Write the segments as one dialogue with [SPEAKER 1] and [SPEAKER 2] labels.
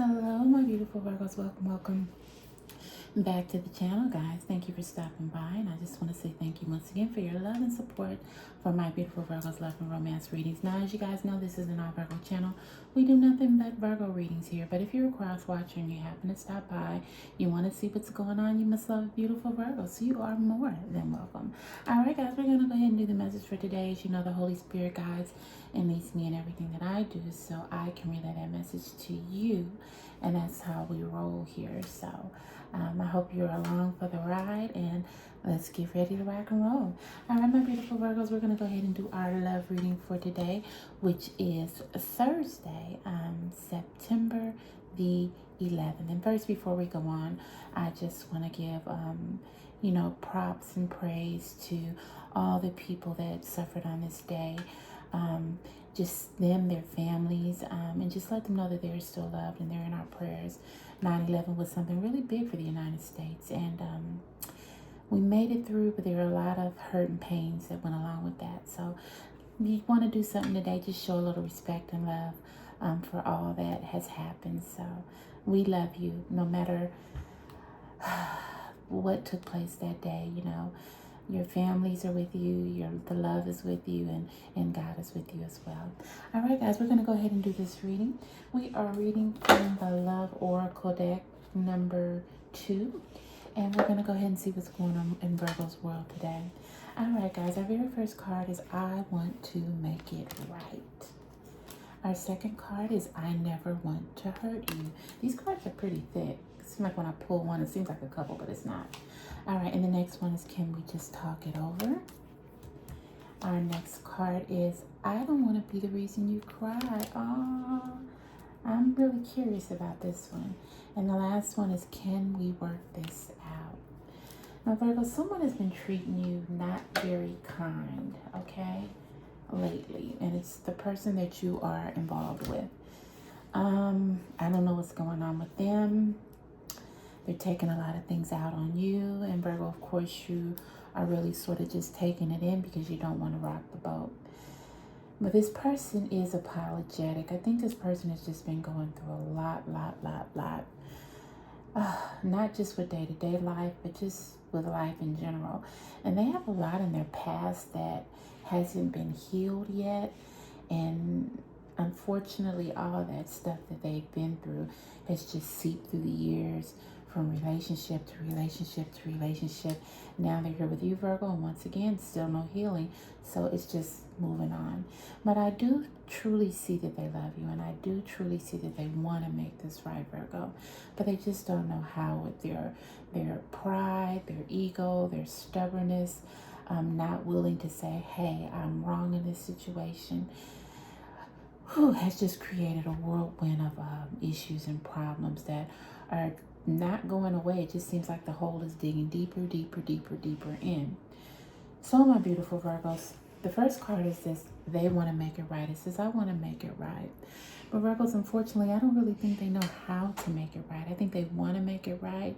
[SPEAKER 1] Hello, my beautiful Virgos. Welcome back to the channel, guys. Thank you for stopping by, and I just want to say thank you once again for your love and support for my beautiful Virgos love and romance readings. Now, as you guys know, this isn't our Virgo channel. We do nothing but Virgo readings here, but if you're a cross watcher and you happen to stop by, you want to see what's going on, you must love beautiful Virgos, so you are more than welcome. All right, guys, we're going to go ahead and do the message for today. As you know, the Holy Spirit guides and leads me in everything that I do, so I can relay that message to you, and that's how we roll here. So I hope you're along for the ride, and let's get ready to rock and roll. All right, my beautiful Virgos, we're going to go ahead and do our love reading for today, which is Thursday, September the 11th. And first, before we go on, I just want to give, props and praise to all the people that suffered on this day. Just them, their families, and just let them know that they're still loved and they're in our prayers. 9/11 was something really big for the United States, and we made it through, but there are a lot of hurt and pains that went along with that. So you want to do something today, just show a little respect and love for all that has happened. So we love you no matter what took place that day. Your families are with you, the love is with you, and God is with you as well. All right, guys, we're going to go ahead and do this reading. We are reading from the Love Oracle deck number 2, and we're going to go ahead and see what's going on in Virgo's world today. All right, guys, our very first card is I Want to Make It Right. Our second card is I Never Want to Hurt You. These cards are pretty thick. It seems like when I pull one, it seems like a couple, but it's not. All right, and the next one is Can We Just Talk It Over? Our next card is I Don't Want to Be the Reason You Cry. Oh, I'm really curious about this one. And the last one is Can We Work This Out? Now, Virgo, someone has been treating you not very kind, okay, lately. And it's the person that you are involved with. I don't know what's going on with them. They're taking a lot of things out on you. And Virgo, of course, you are really sort of just taking it in because you don't want to rock the boat. But this person is apologetic. I think this person has just been going through a lot. Not just with day-to-day life, but just with life in general. And they have a lot in their past that hasn't been healed yet. And unfortunately, all that stuff that they've been through has just seeped through the years, from relationship to relationship to relationship. Now they're here with you, Virgo, and once again, still no healing. So it's just moving on. But I do truly see that they love you, and I do truly see that they want to make this right, Virgo. But they just don't know how, with their pride, their ego, their stubbornness, not willing to say, hey, I'm wrong in this situation, has just created a whirlwind of issues and problems that are not going away. It just seems like the hole is digging deeper in. So, my beautiful Virgos, the first card is this: they want to make it right. It says, I want to make it right. But Virgos, unfortunately, I don't really think they know how to make it right. I think they want to make it right,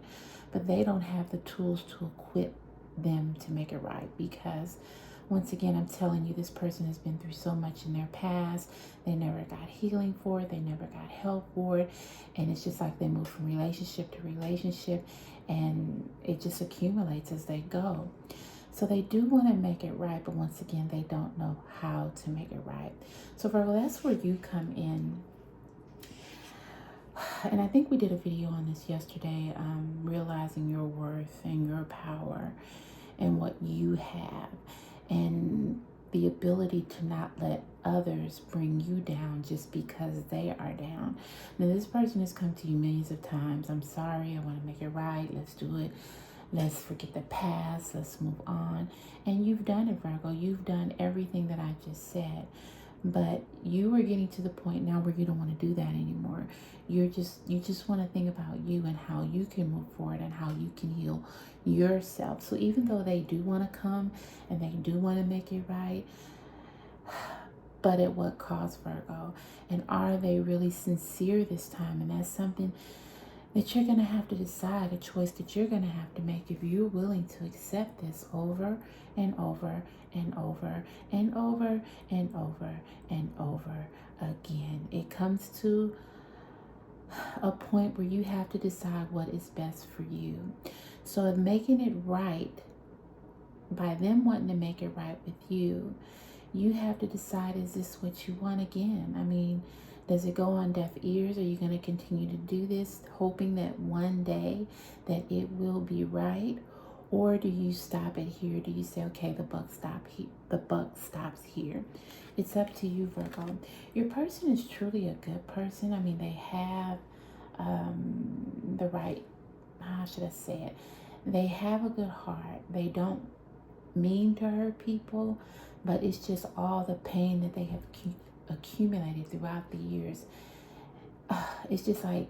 [SPEAKER 1] but they don't have the tools to equip them to make it right, because once again, I'm telling you, this person has been through so much in their past. They never got healing for it. They never got help for it. And it's just like they move from relationship to relationship, and it just accumulates as they go. So they do want to make it right, but once again, they don't know how to make it right. So Virgo, that's where you come in. And I think we did a video on this yesterday, realizing your worth and your power and what you have, and the ability to not let others bring you down just because they are down. Now, this person has come to you millions of times. I'm sorry, I want to make it right. Let's do it. Let's forget the past. Let's move on. And you've done it, Virgo. You've done everything that I just said. But you are getting to the point now where you don't want to do that anymore. You just want to think about you and how you can move forward and how you can heal yourself. So even though they do want to come and they do want to make it right, but at what cost, Virgo? And are they really sincere this time? And that's something that you're going to have to decide, a choice that you're going to have to make if you're willing to accept this over and over and over and over and over and over again. It comes to a point where you have to decide what is best for you. So if making it right, by them wanting to make it right with you, you have to decide, is this what you want again? I mean, does it go on deaf ears? Are you going to continue to do this, hoping that one day that it will be right? Or do you stop it here? Do you say, okay, the buck stops here? It's up to you, Virgo. Your person is truly a good person. I mean, they have the right, how should I say it? They have a good heart. They don't mean to hurt people, but it's just all the pain that they have accumulated throughout the years. It's just like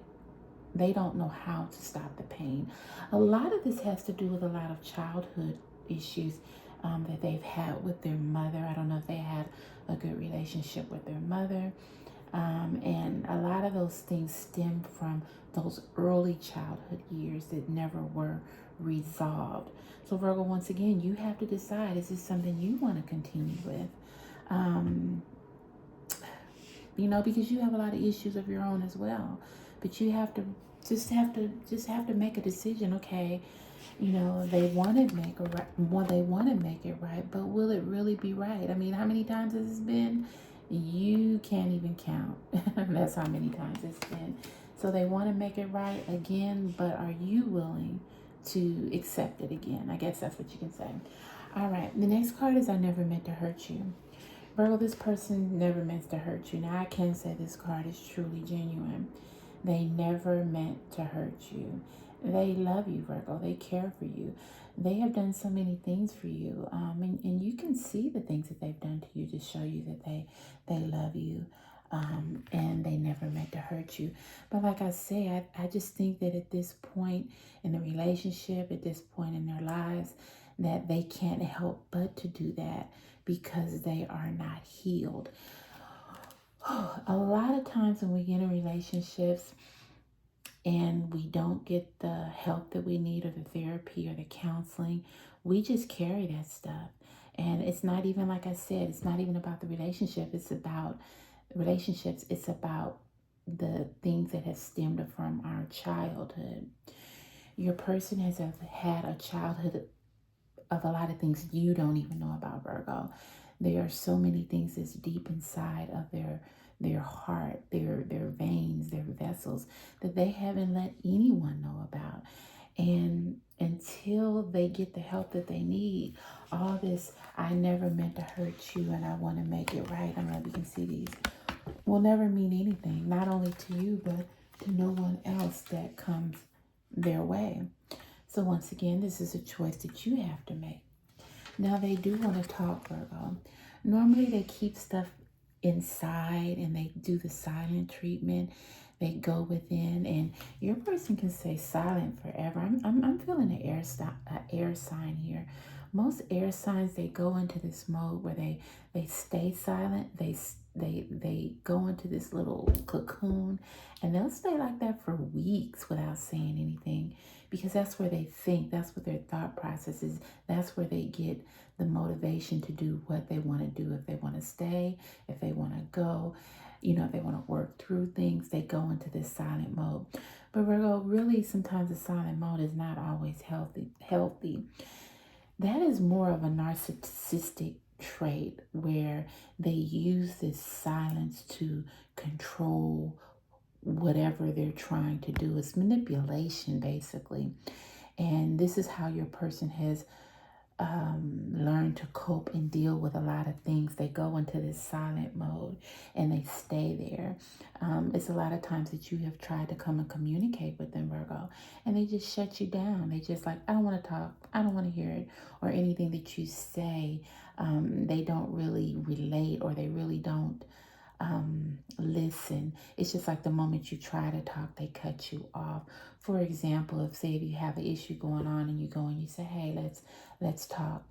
[SPEAKER 1] they don't know how to stop the pain. A lot of this has to do with a lot of childhood issues that they've had with their mother. I don't know if they had a good relationship with their mother. And a lot of those things stem from those early childhood years that never were resolved. So Virgo, once again, you have to decide, is this something you want to continue with? Because you have a lot of issues of your own as well. But you have to make a decision. Okay, they want to make it right, but will it really be right? I mean, how many times has this been? You can't even count. That's how many times it's been. So they want to make it right again, but are you willing to accept it again? I guess that's what you can say. All right, the next card is I never meant to hurt you. Virgo, this person never meant to hurt you. Now, I can say this card is truly genuine. They never meant to hurt you. They love you, Virgo. They care for you. They have done so many things for you. And you can see the things that they've done to you to show you that they love you. And they never meant to hurt you. But like I say, I just think that at this point in the relationship, at this point in their lives, that they can't help but to do that because they are not healed. A lot of times when we get in relationships and we don't get the help that we need, or the therapy or the counseling, we just carry that stuff. And it's not even, like I said, it's not even about the relationship. It's about relationships. It's about the things that have stemmed from our childhood. Your person has had a childhood of a lot of things you don't even know about, Virgo. There are so many things that's deep inside of their heart, their veins, their vessels, that they haven't let anyone know about. And until they get the help that they need, all this, I never meant to hurt you and I want to make it right, I don't know if you can see these, will never mean anything, not only to you, but to no one else that comes their way. So once again, this is a choice that you have to make. Now, they do want to talk, Virgo. Normally, they keep stuff inside and they do the silent treatment. They go within, and your person can stay silent forever. I'm feeling an air sign here. Most air signs, they go into this mode where they stay silent. They go into this little cocoon, and they'll stay like that for weeks without saying anything, because that's where they think, that's what their thought process is. That's where they get the motivation to do what they want to do. If they want to stay, if they want to go, if they want to work through things, they go into this silent mode. But Virgo, really, sometimes the silent mode is not always healthy. That is more of a narcissistic trait, where they use this silence to control whatever they're trying to do. It's manipulation, basically. And this is how your person has learned to cope and deal with a lot of things. They go into this silent mode and they stay there. It's a lot of times that you have tried to come and communicate with them, Virgo, and they just shut you down. They just like, I don't want to talk. I don't want to hear it, or anything that you say. They don't really relate, or they really don't listen. It's just like the moment you try to talk, they cut you off. For example, if you have an issue going on and you go and you say, hey, let's talk,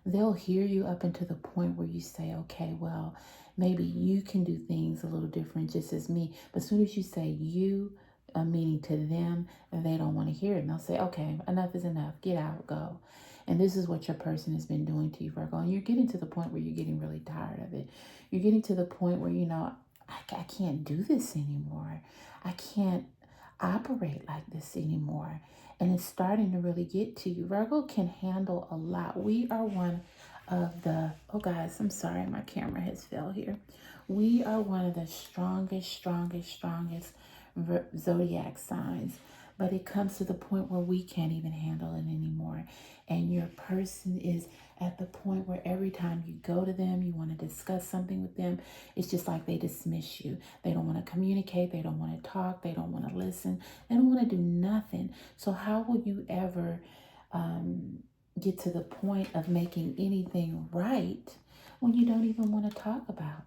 [SPEAKER 1] they'll hear you up until the point where you say, okay, well, maybe you can do things a little different just as me. But as soon as you say you, meaning to them, and they don't want to hear it, and they'll say, okay, enough is enough, get out, go. And this is what your person has been doing to you, Virgo. And you're getting to the point where you're getting really tired of it. You're getting to the point where, I can't do this anymore. operate like this anymore. And it's starting to really get to you. Virgo can handle a lot. We are one of the, oh guys, I'm sorry, my camera has fell here. We are one of the strongest zodiac signs. But it comes to the point where we can't even handle it anymore. And your person is at the point where every time you go to them, you want to discuss something with them, it's just like they dismiss you. They don't want to communicate. They don't want to talk. They don't want to listen. They don't want to do nothing. So how will you ever get to the point of making anything right when you don't even want to talk about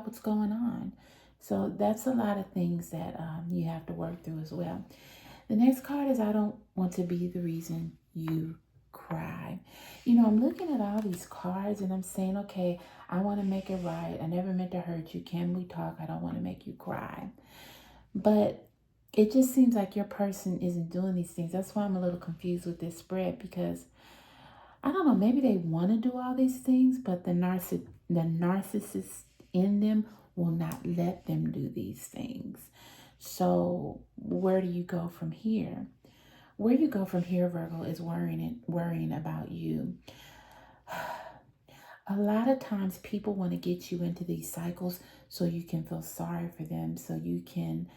[SPEAKER 1] what's going on? So that's a lot of things that you have to work through as well. The next card is I don't want to be the reason you cry. I'm looking at all these cards and I'm saying, okay, I want to make it right. I never meant to hurt you. Can we talk? I don't want to make you cry. But it just seems like your person isn't doing these things. That's why I'm a little confused with this spread, because I don't know, maybe they want to do all these things, but the narcissist in them will not let them do these things. So where do you go from here? Where you go from here, Virgo, is worrying about you. A lot of times people want to get you into these cycles so you can feel sorry for them, so you can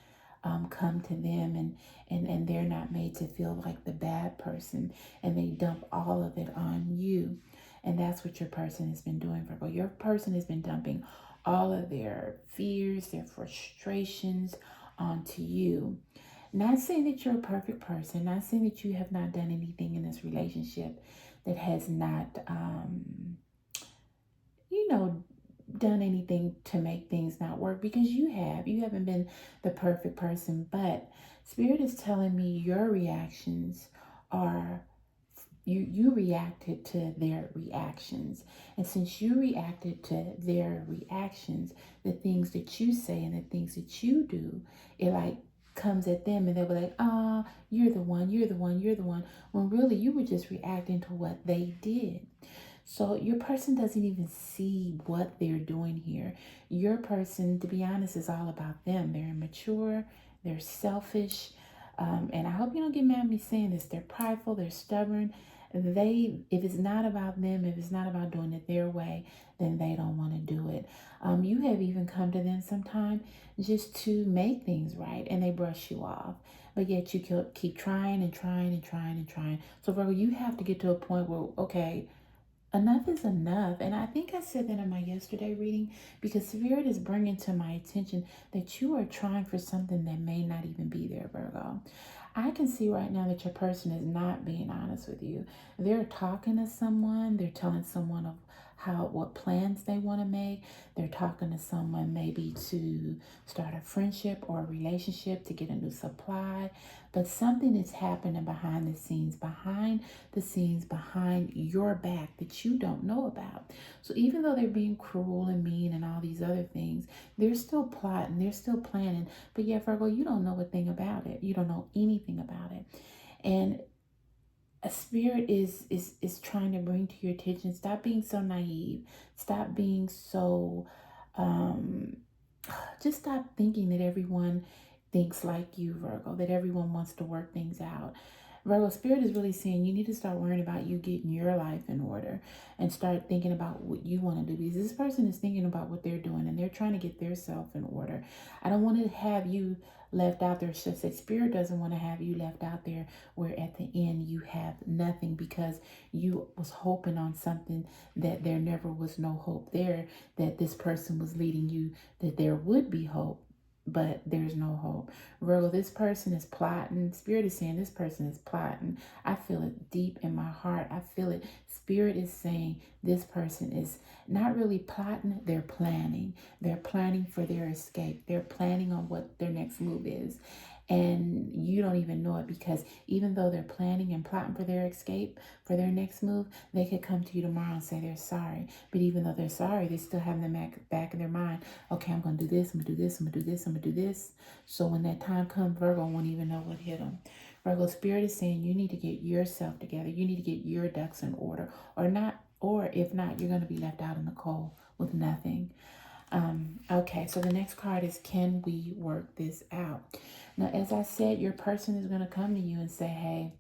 [SPEAKER 1] come to them and they're not made to feel like the bad person, and they dump all of it on you. And that's what your person has been doing, Virgo. Your person has been dumping all of their fears, their frustrations onto you. Not saying that you're a perfect person, not saying that you have not done anything in this relationship that has not, done anything to make things not work, because you have. You haven't been the perfect person, but Spirit is telling me your reactions are you reacted to their reactions. And since you reacted to their reactions, the things that you say and the things that you do, it like comes at them, and they'll be like, you're the one, you're the one, you're the one, when really you were just reacting to what they did. So your person doesn't even see what they're doing here. Your person, to be honest, is all about them. They're immature, they're selfish, and I hope you don't get mad at me saying this. They're prideful, they're stubborn. If it's not about them, if it's not about doing it their way, then they don't want to do it. You have even come to them sometime just to make things right, and they brush you off. But yet you keep trying and trying and trying and trying. So Virgo, you have to get to a point where, okay, enough is enough. And I think I said that in my yesterday reading, because Spirit is bringing to my attention that you are trying for something that may not even be there, Virgo. I can see right now that your person is not being honest with you. They're talking to someone, they're telling someone of what plans they want to make. They're talking to someone maybe to start a friendship or a relationship, to get a new supply. But something is happening behind the scenes, behind your back, that you don't know about. So even though they're being cruel and mean and all these other things, they're still plotting, they're still planning. But yeah, Virgo, you don't know a thing about it. You don't know anything about it. And a spirit is trying to bring to your attention, stop being so naive. Stop being so just stop thinking that everyone thinks like you, Virgo, that everyone wants to work things out. Virgo, Spirit is really saying you need to start worrying about you getting your life in order and start thinking about what you want to do, because this person is thinking about what they're doing and they're trying to get their self in order. I don't want to have you left out there. It's just that Spirit doesn't want to have you left out there where at the end you have nothing, because you was hoping on something that there never was no hope there, that this person was leading you that there would be hope, but there's no hope. Virgo, this person is plotting. Spirit is saying this person is plotting. I feel it deep in my heart. I feel it. Spirit is saying this person is not really plotting. They're planning. They're planning for their escape. They're planning on what their next move is. And you don't even know it, because even though they're planning and plotting for their escape, for their next move, they could come to you tomorrow and say they're sorry. But even though they're sorry, they still have in the back of their mind, okay, I'm going to do this, I'm going to do this, I'm going to do this, I'm going to do this. So when that time comes, Virgo won't even know what hit them. Virgo, Spirit is saying you need to get yourself together. You need to get your ducks in order, or if not, you're going to be left out in the cold with nothing. Okay, so the next card is, can we work this out? Now, as I said, your person is going to come to you and say, hey,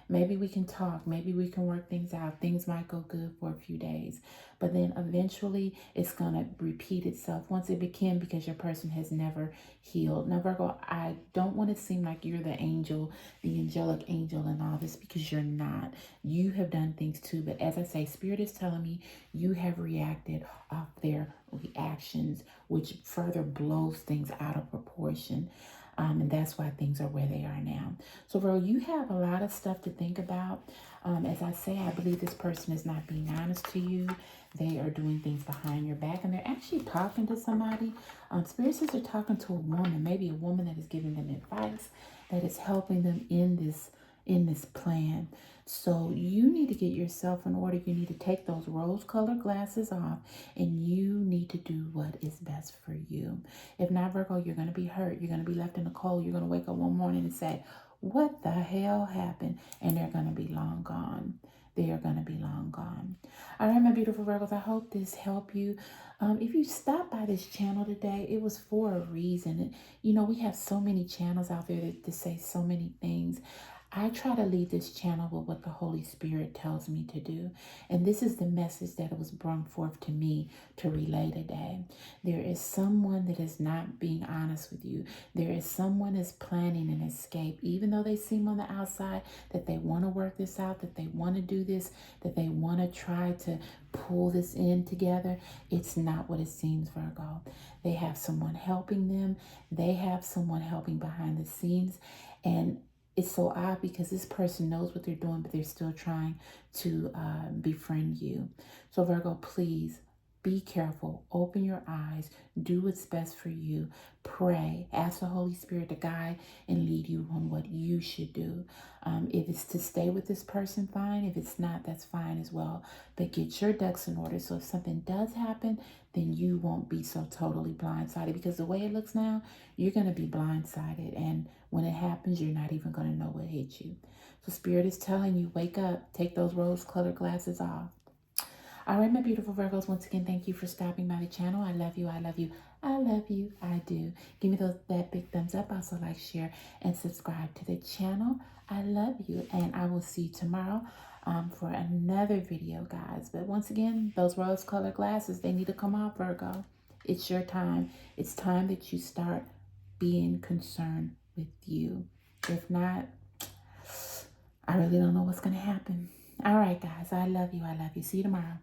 [SPEAKER 1] maybe we can talk. Maybe we can work things out. Things might go good for a few days, but then eventually it's going to repeat itself once it begins, because your person has never healed. Now, Virgo, I don't want to seem like you're the angel, the angelic angel and all this, because you're not. You have done things too, but as I say, Spirit is telling me you have reacted off their reactions, which further blows things out of proportion. And that's why things are where they are now. So, Virgo, you have a lot of stuff to think about. As I say, I believe this person is not being honest to you. They are doing things behind your back, and they're actually talking to somebody. Spirit says they're talking to a woman, maybe a woman that is giving them advice, that is helping them in this plan. So you need to get yourself in order. You need to take those rose-colored glasses off, and you need to do what is best for you. If not, Virgo, you're going to be hurt. You're going to be left in the cold. You're going to wake up one morning and say, what the hell happened? And they're going to be long gone. They are going to be long gone. All right, my beautiful Virgos, I hope this helped you. If you stopped by this channel today, it was for a reason. You know, we have so many channels out there that say so many things. I try to lead this channel with what the Holy Spirit tells me to do. And this is the message that was brought forth to me to relay today. There is someone that is not being honest with you. There is someone that's planning an escape, even though they seem on the outside that they want to work this out, that they want to do this, that they want to try to pull this in together. It's not what it seems, Virgo. They have someone helping them. They have someone helping behind the scenes. And it's so odd because this person knows what they're doing, but they're still trying to befriend you. So Virgo, please be careful. Open your eyes. Do what's best for you. Pray. Ask the Holy Spirit to guide and lead you on what you should do. If it's to stay with this person, fine. If it's not, that's fine as well. But get your ducks in order. So if something does happen, then you won't be so totally blindsided. Because the way it looks now, you're going to be blindsided. And when it happens, you're not even going to know what hit you. So Spirit is telling you, wake up, take those rose-colored glasses off. All right, my beautiful Virgos, once again, thank you for stopping by the channel. I love you, I love you, I love you, I do. Give me that big thumbs up. Also like, share, and subscribe to the channel. I love you, and I will see you tomorrow for another video, guys. But once again, those rose-colored glasses, they need to come off, Virgo. It's your time. It's time that you start being concerned with you. If not, I really don't know what's going to happen. All right, guys. I love you. I love you. See you tomorrow.